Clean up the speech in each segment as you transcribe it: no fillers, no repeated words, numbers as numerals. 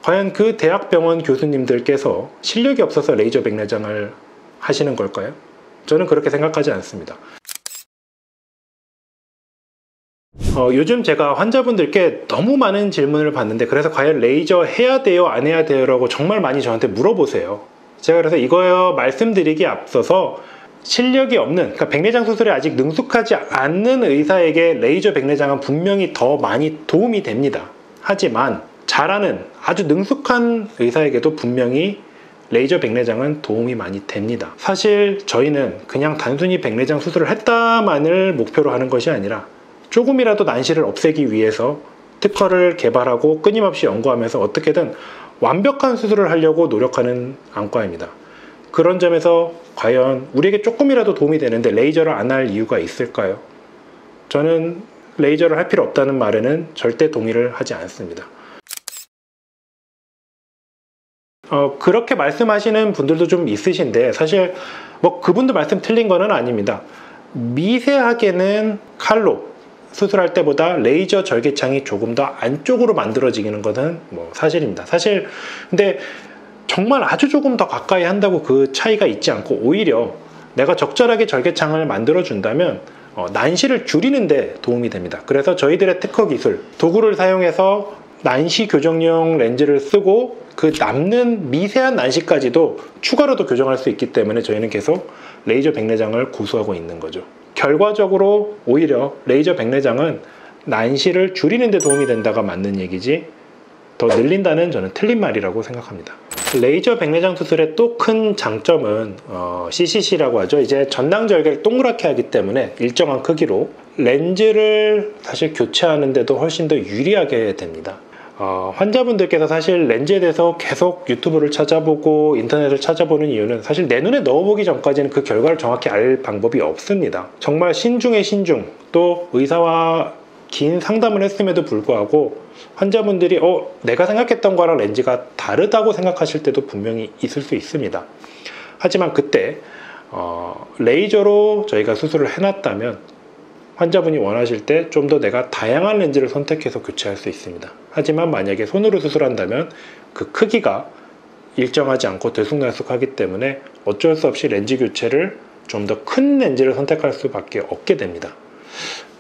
과연 그 대학병원 교수님들께서 실력이 없어서 레이저 백내장을 하시는 걸까요? 저는 그렇게 생각하지 않습니다. 요즘 제가 환자분들께 너무 많은 질문을 받는데, 그래서 과연 레이저 해야 돼요 안 해야 돼요 라고 정말 많이 저한테 물어보세요. 제가 그래서 이거 말씀드리기에 앞서서 실력이 없는, 그러니까 백내장 수술에 아직 능숙하지 않는 의사에게 레이저 백내장은 분명히 더 많이 도움이 됩니다. 하지만 잘하는 아주 능숙한 의사에게도 분명히 레이저 백내장은 도움이 많이 됩니다. 사실 저희는 그냥 단순히 백내장 수술을 했다만을 목표로 하는 것이 아니라 조금이라도 난시를 없애기 위해서 특허를 개발하고 끊임없이 연구하면서 어떻게든 완벽한 수술을 하려고 노력하는 안과입니다. 그런 점에서 과연 우리에게 조금이라도 도움이 되는데 레이저를 안 할 이유가 있을까요? 저는 레이저를 할 필요 없다는 말에는 절대 동의를 하지 않습니다. 그렇게 말씀하시는 분들도 좀 있으신데, 사실 뭐 그분들 말씀 틀린 거는 아닙니다. 미세하게는 칼로 수술할 때보다 레이저 절개창이 조금 더 안쪽으로 만들어지는 것은 뭐 사실입니다. 사실 근데 정말 아주 조금 더 가까이 한다고 그 차이가 있지 않고, 오히려 내가 적절하게 절개창을 만들어 준다면 난시를 줄이는 데 도움이 됩니다. 그래서 저희들의 특허 기술, 도구를 사용해서 난시 교정용 렌즈를 쓰고 그 남는 미세한 난시까지도 추가로도 교정할 수 있기 때문에 저희는 계속 레이저 백내장을 고수하고 있는 거죠. 결과적으로 오히려 레이저 백내장은 난시를 줄이는 데 도움이 된다가 맞는 얘기지, 더 늘린다는 저는 틀린 말이라고 생각합니다. 레이저 백내장 수술의 또 큰 장점은 CCC라고 하죠. 이제 전낭절개를 동그랗게 하기 때문에 일정한 크기로 렌즈를 사실 교체하는데도 훨씬 더 유리하게 됩니다. 환자분들께서 사실 렌즈에 대해서 계속 유튜브를 찾아보고 인터넷을 찾아보는 이유는 사실 내 눈에 넣어보기 전까지는 그 결과를 정확히 알 방법이 없습니다. 정말 신중의 신중, 또 의사와 긴 상담을 했음에도 불구하고 환자분들이 내가 생각했던 거랑 렌즈가 다르다고 생각하실 때도 분명히 있을 수 있습니다. 하지만 그때 레이저로 저희가 수술을 해놨다면 환자분이 원하실 때 좀 더 내가 다양한 렌즈를 선택해서 교체할 수 있습니다. 하지만 만약에 손으로 수술한다면 그 크기가 일정하지 않고 들쑥날쑥하기 때문에 어쩔 수 없이 렌즈 교체를 좀 더 큰 렌즈를 선택할 수밖에 없게 됩니다.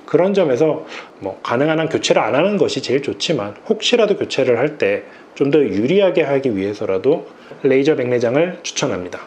그런 점에서 뭐 가능한 한 교체를 안 하는 것이 제일 좋지만, 혹시라도 교체를 할 때 좀 더 유리하게 하기 위해서라도 레이저 백내장을 추천합니다.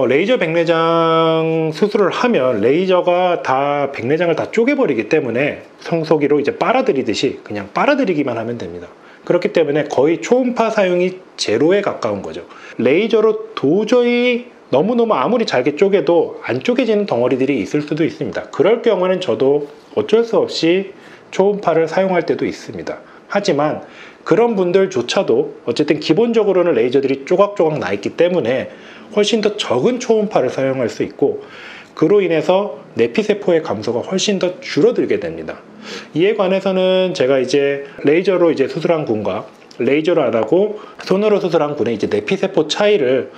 레이저 백내장 수술을 하면 레이저가 다 백내장을 다 쪼개버리기 때문에 청소기로 이제 빨아들이듯이 그냥 빨아들이기만 하면 됩니다. 그렇기 때문에 거의 초음파 사용이 제로에 가까운 거죠. 레이저로 도저히 너무너무 아무리 잘게 쪼개도 안 쪼개지는 덩어리들이 있을 수도 있습니다. 그럴 경우는 저도 어쩔 수 없이 초음파를 사용할 때도 있습니다. 하지만 그런 분들조차도 어쨌든 기본적으로는 레이저들이 조각조각 나 있기 때문에 훨씬 더 적은 초음파를 사용할 수 있고, 그로 인해서 내피세포의 감소가 훨씬 더 줄어들게 됩니다. 이에 관해서는 제가 이제 레이저로 이제 수술한 군과 레이저로 안 하고 손으로 수술한 군의 이제 내피세포 차이를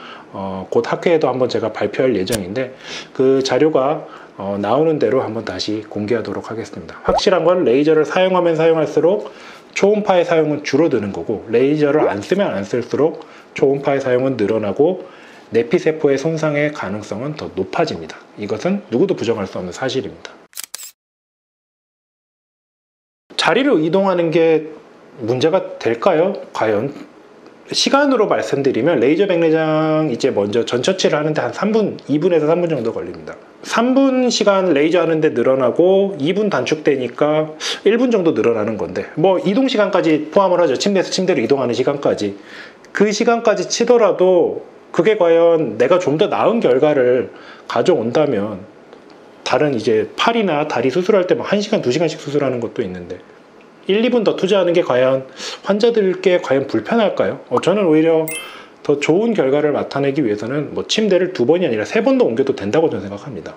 곧 학회에도 한번 제가 발표할 예정인데, 그 자료가 나오는 대로 한번 다시 공개하도록 하겠습니다. 확실한 건 레이저를 사용하면 사용할수록 초음파의 사용은 줄어드는 거고, 레이저를 안 쓰면 안 쓸수록 초음파의 사용은 늘어나고 내피세포의 손상의 가능성은 더 높아집니다. 이것은 누구도 부정할 수 없는 사실입니다. 자리를 이동하는 게 문제가 될까요? 과연? 시간으로 말씀드리면 레이저 백내장 이제 먼저 전 처치를 하는데 한 3분, 2분에서 3분 정도 걸립니다. 3분 시간 레이저 하는데 늘어나고 2분 단축되니까 1분 정도 늘어나는 건데, 뭐 이동 시간까지 포함을 하죠. 침대에서 침대로 이동하는 시간까지. 그 시간까지 치더라도 그게 과연 내가 좀 더 나은 결과를 가져온다면, 다른 이제 팔이나 다리 수술할 때 막 1시간, 2시간씩 수술하는 것도 있는데 1, 2분 더 투자하는 게 과연 환자들께 과연 불편할까요? 저는 오히려 더 좋은 결과를 나타내기 위해서는 뭐 침대를 2번이 아니라 3번도 옮겨도 된다고 저는 생각합니다.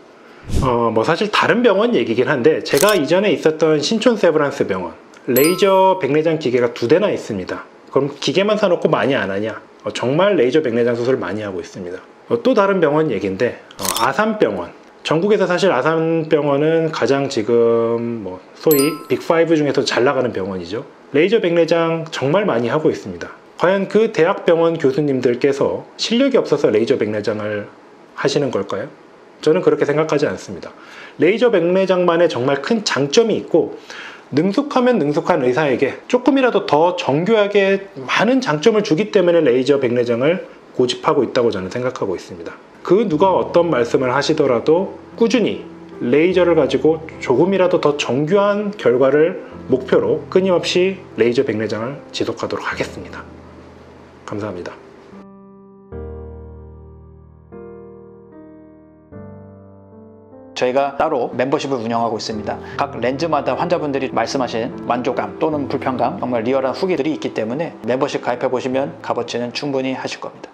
뭐 사실 다른 병원 얘기긴 한데, 제가 이전에 있었던 신촌 세브란스 병원 레이저 백내장 기계가 2대나 있습니다. 그럼 기계만 사놓고 많이 안 하냐? 정말 레이저 백내장 수술을 많이 하고 있습니다. 또 다른 병원 얘기인데, 아산병원. 전국에서 사실 아산병원은 가장 지금 소위 빅5 중에서 잘 나가는 병원이죠. 레이저 백내장 정말 많이 하고 있습니다. 과연 그 대학병원 교수님들께서 실력이 없어서 레이저 백내장을 하시는 걸까요? 저는 그렇게 생각하지 않습니다. 레이저 백내장만의 정말 큰 장점이 있고 능숙하면 능숙한 의사에게 조금이라도 더 정교하게 많은 장점을 주기 때문에 레이저 백내장을 고집하고 있다고 저는 생각하고 있습니다. 그 누가 어떤 말씀을 하시더라도 꾸준히 레이저를 가지고 조금이라도 더 정교한 결과를 목표로 끊임없이 레이저 백내장을 지속하도록 하겠습니다. 감사합니다. 저희가 따로 멤버십을 운영하고 있습니다. 각 렌즈마다 환자분들이 말씀하신 만족감 또는 불편감, 정말 리얼한 후기들이 있기 때문에 멤버십 가입해 보시면 값어치는 충분히 하실 겁니다.